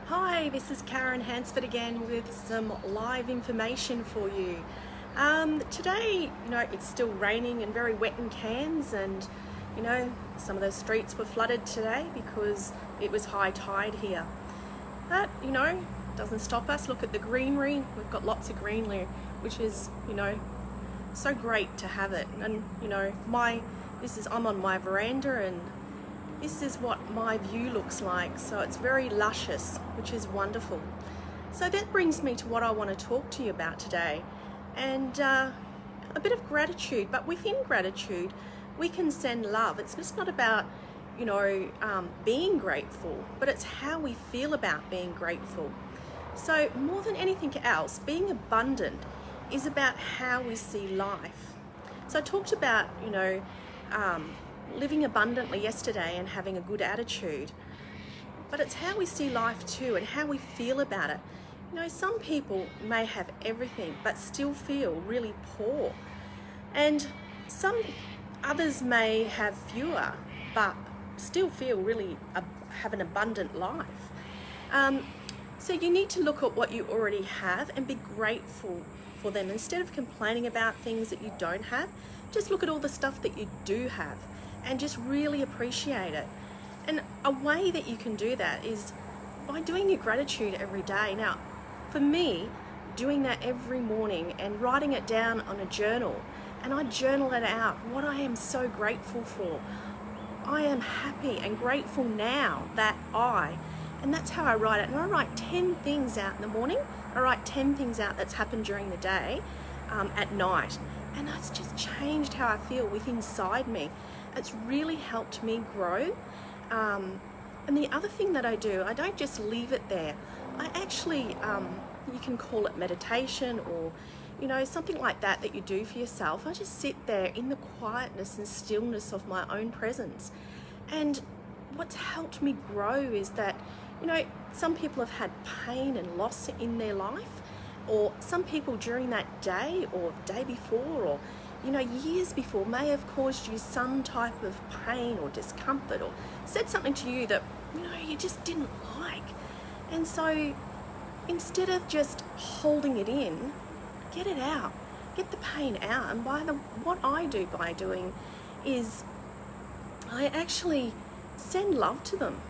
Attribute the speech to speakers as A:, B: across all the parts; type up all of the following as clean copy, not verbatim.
A: Hi, this is Karen Hansford again with some live information for you. Today, it's still raining and very wet in Cairns, and some of the streets were flooded today because it was high tide here. But doesn't stop us. Look at the greenery. We've got lots of greenery, which is so great to have it. And I'm on my veranda, and this is what my view looks like. So it's very luscious, which is wonderful. So that brings me to what I want to talk to you about today, and a bit of gratitude. But within gratitude, we can send love. It's just not about being grateful, but it's how we feel about being grateful. So more than anything else, being abundant is about how we see life. So I talked about living abundantly yesterday and having a good attitude, but it's how we see life too and how we feel about it. Some people may have everything but still feel really poor, and some others may have fewer but still feel really have an abundant life. So you need to look at what you already have and be grateful for them. Instead of complaining about things that you don't have, just look at all the stuff that you do have and just really appreciate it. And a way that you can do that is by doing your gratitude every day. Now, for me, doing that every morning and writing it down on a journal, and I journal it out, what I am so grateful for. I am happy and grateful now that and that's how I write it. And I write 10 things out in the morning. I write 10 things out that's happened during the day at night. And that's just changed how I feel inside me. It's really helped me grow. And the other thing that I do, I don't just leave it there. I actually, you can call it meditation or, something like that you do for yourself. I just sit there in the quietness and stillness of my own presence. And what's helped me grow is that, some people have had pain and loss in their life, or some people during that day or day before or years before may have caused you some type of pain or discomfort, or said something to you that you just didn't like. And so instead of just holding it in, get it out, get the pain out. And what I do by doing is I actually send love to them.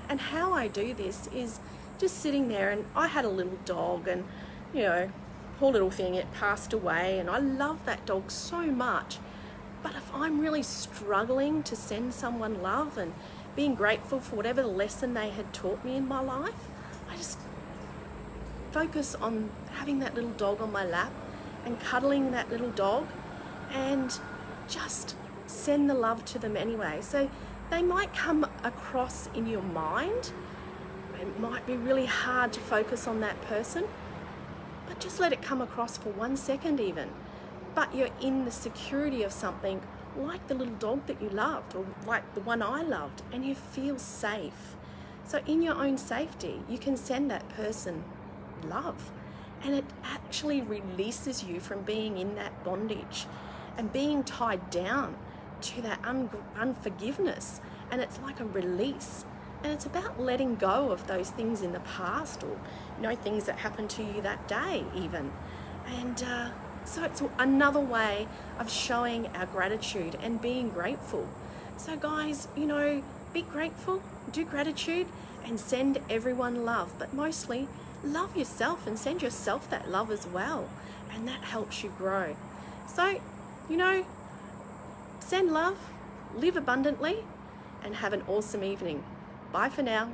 A: And how I do this is just sitting there, and I had a little dog, and poor little thing, it passed away, and I love that dog so much. But if I'm really struggling to send someone love and being grateful for whatever lesson they had taught me in my life, I just focus on having that little dog on my lap and cuddling that little dog and just send the love to them anyway. So they might come across in your mind. It might be really hard to focus on that person, but just let it come across for 1 second even. But you're in the security of something like the little dog that you loved, or like the one I loved, and you feel safe. So in your own safety, you can send that person love, and it actually releases you from being in that bondage and being tied down to that unforgiveness. And it's like a release, and it's about letting go of those things in the past, or things that happened to you that day even. And so it's another way of showing our gratitude and being grateful. So guys, be grateful, do gratitude, and send everyone love, but mostly love yourself and send yourself that love as well, and that helps you grow. So send love, live abundantly, and have an awesome evening. Bye for now.